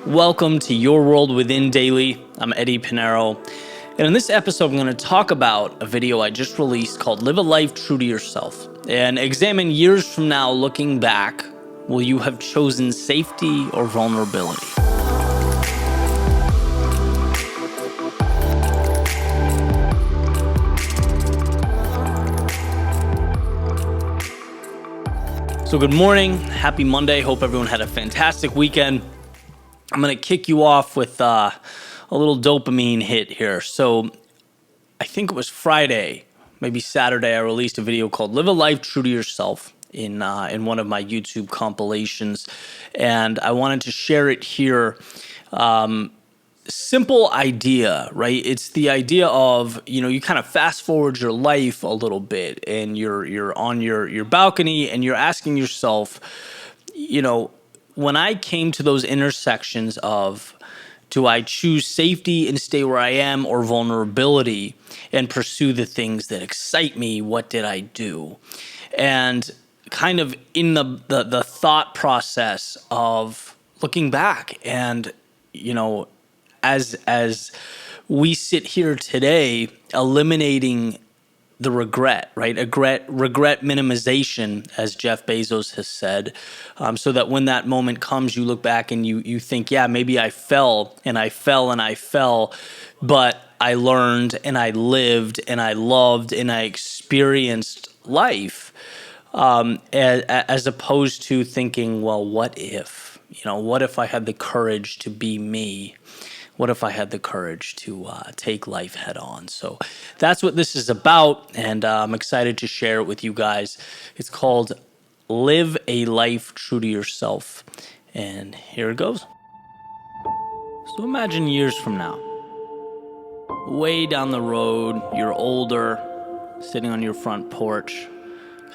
Welcome to Your World Within Daily. I'm Eddie Pinero. And in this episode, I'm going to talk about a video I just released called Live a Life True to Yourself and examine years from now, looking back, will you have chosen safety or vulnerability? So good morning, happy Monday. Hope everyone had a fantastic weekend. I'm going to kick you off with a little dopamine hit here. So I think it was Friday, maybe Saturday, I released a video called Live a Life True to Yourself in one of my YouTube compilations. And I wanted to share it here. Simple idea, right? It's the idea of, you kind of fast forward your life a little bit and you're on your balcony and you're asking yourself, when I came to those intersections of, do I choose safety and stay where I am, or vulnerability and pursue the things that excite me? What did I do? And kind of in the thought process of looking back and, as we sit here today, eliminating the regret, right? Regret minimization, as Jeff Bezos has said, so that when that moment comes, you look back and you think, yeah, maybe I fell, but I learned and I lived and I loved and I experienced life, as opposed to thinking, well, what if? What if I had the courage to be me? What if I had the courage to take life head on? So that's what this is about, and I'm excited to share it with you guys. It's called Live a Life True to Yourself, and here it goes. So imagine years from now, way down the road, you're older, sitting on your front porch,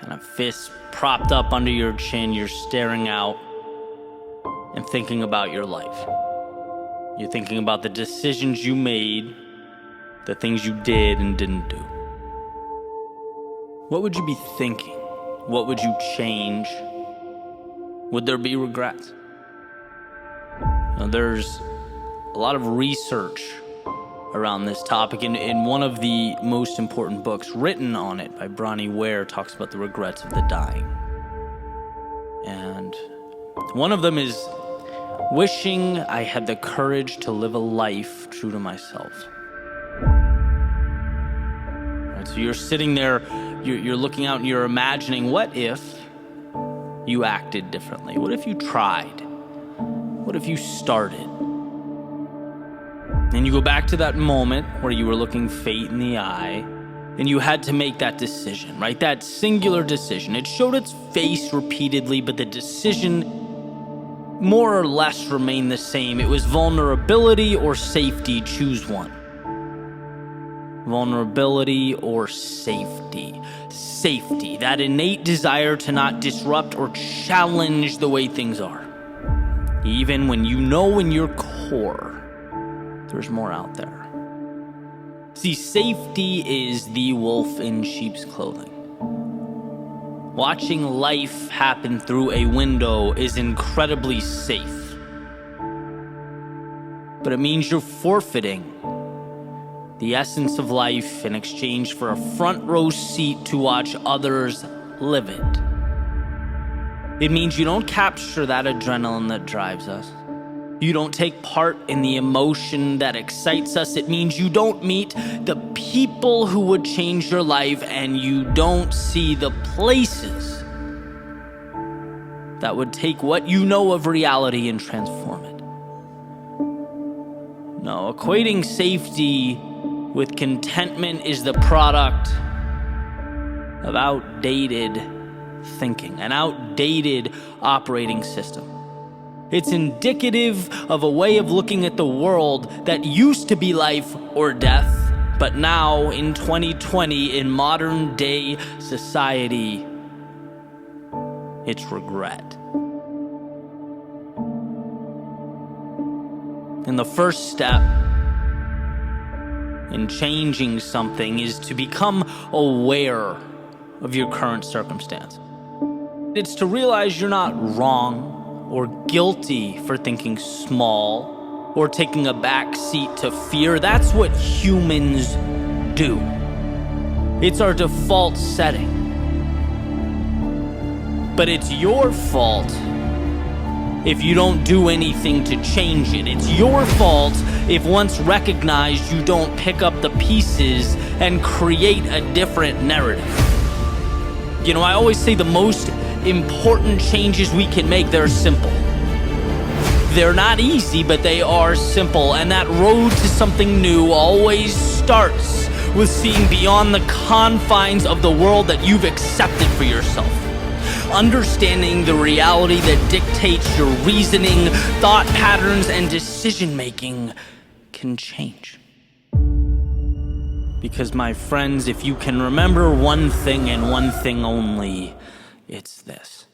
kind of fists propped up under your chin, you're staring out and thinking about your life. You're thinking about the decisions you made, the things you did and didn't do. What would you be thinking? What would you change? Would there be regrets? Now, there's a lot of research around this topic, and in one of the most important books written on it by Bronnie Ware talks about the regrets of the dying. And one of them is wishing I had the courage to live a life true to myself. Right, so you're sitting there, you're looking out and you're imagining, what if you acted differently? What if you tried? What if you started? And you go back to that moment where you were looking fate in the eye and you had to make that decision, right? That singular decision. It showed its face repeatedly, but the decision more or less remain the same. It was vulnerability or safety. Choose one. Vulnerability or safety. Safety, that innate desire to not disrupt or challenge the way things are. Even when you know in your core there's more out there. See, safety is the wolf in sheep's clothing. Watching life happen through a window is incredibly safe. But it means you're forfeiting the essence of life in exchange for a front row seat to watch others live it. It means you don't capture that adrenaline that drives us. You don't take part in the emotion that excites us. It means you don't meet the people who would change your life, and you don't see the places that would take what you know of reality and transform it. No, equating safety with contentment is the product of outdated thinking, an outdated operating system. It's indicative of a way of looking at the world that used to be life or death, but now in 2020, in modern day society, it's regret. And the first step in changing something is to become aware of your current circumstance. It's to realize you're not wrong or guilty for thinking small or taking a back seat to fear. That's what humans do. It's our default setting. But it's your fault if you don't do anything to change it. It's your fault if once recognized you don't pick up the pieces and create a different narrative. You know, I always say the most important changes we can make, they're simple. They're not easy, but they are simple. And that road to something new always starts with seeing beyond the confines of the world that you've accepted for yourself. Understanding the reality that dictates your reasoning, thought patterns, and decision-making can change. Because, my friends, if you can remember one thing and one thing only, it's this.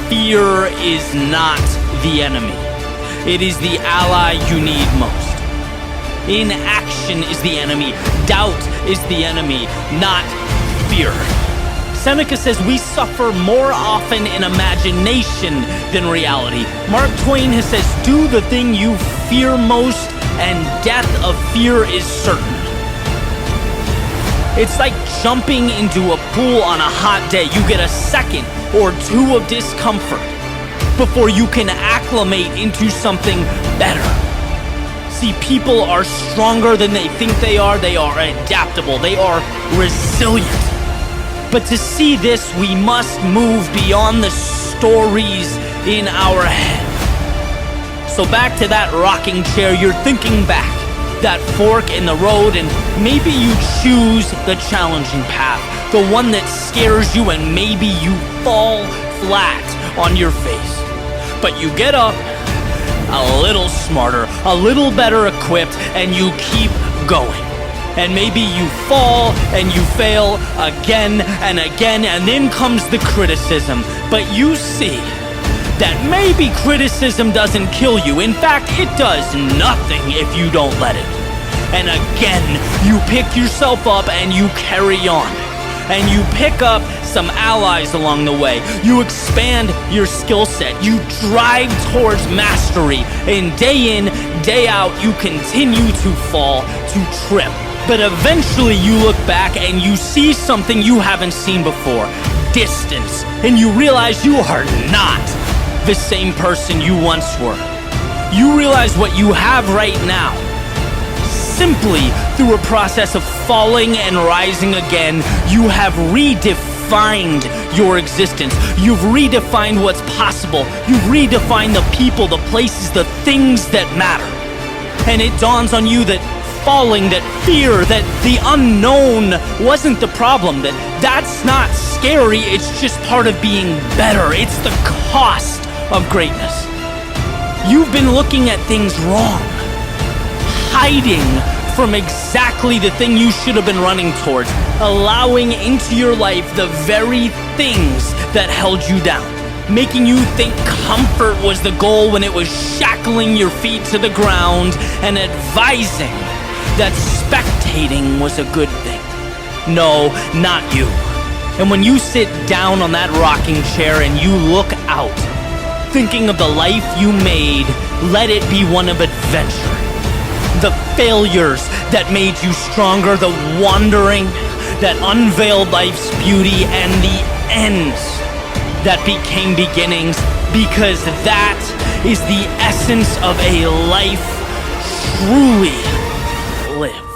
Fear is not the enemy. It is the ally you need most. Inaction is the enemy. Doubt is the enemy, not fear. Seneca says we suffer more often in imagination than reality. Mark Twain has says, do the thing you fear most, and death of fear is certain. It's like jumping into a pool on a hot day. You get a second or two of discomfort before you can acclimate into something better. See, people are stronger than they think they are. They are adaptable. They are resilient. But to see this, we must move beyond the stories in our head. So back to that rocking chair, you're thinking back, that fork in the road, and maybe you choose the challenging path, the one that scares you, and maybe you fall flat on your face. But you get up a little smarter, a little better equipped, and you keep going. And maybe you fall and you fail again and again, and then comes the criticism. But you see that maybe criticism doesn't kill you. In fact, it does nothing if you don't let it. And again, you pick yourself up and you carry on. And you pick up some allies along the way. You expand your skill set. You drive towards mastery. And day in, day out, you continue to fall, to trip. But eventually you look back and you see something you haven't seen before. Distance. And you realize you are not the same person you once were. You realize what you have right now, simply through a process of falling and rising again, you have redefined your existence. You've redefined what's possible. You've redefined the people, the places, the things that matter. And it dawns on you that falling, that fear, that the unknown wasn't the problem, that's not scary, it's just part of being better. It's the cost of greatness. You've been looking at things wrong, hiding from exactly the thing you should have been running towards, allowing into your life the very things that held you down, making you think comfort was the goal when it was shackling your feet to the ground, and advising that spectating was a good thing. No, not you. And when you sit down on that rocking chair and you look out, thinking of the life you made, let it be one of adventure. The failures that made you stronger, the wandering that unveiled life's beauty, and the ends that became beginnings, because that is the essence of a life truly lived.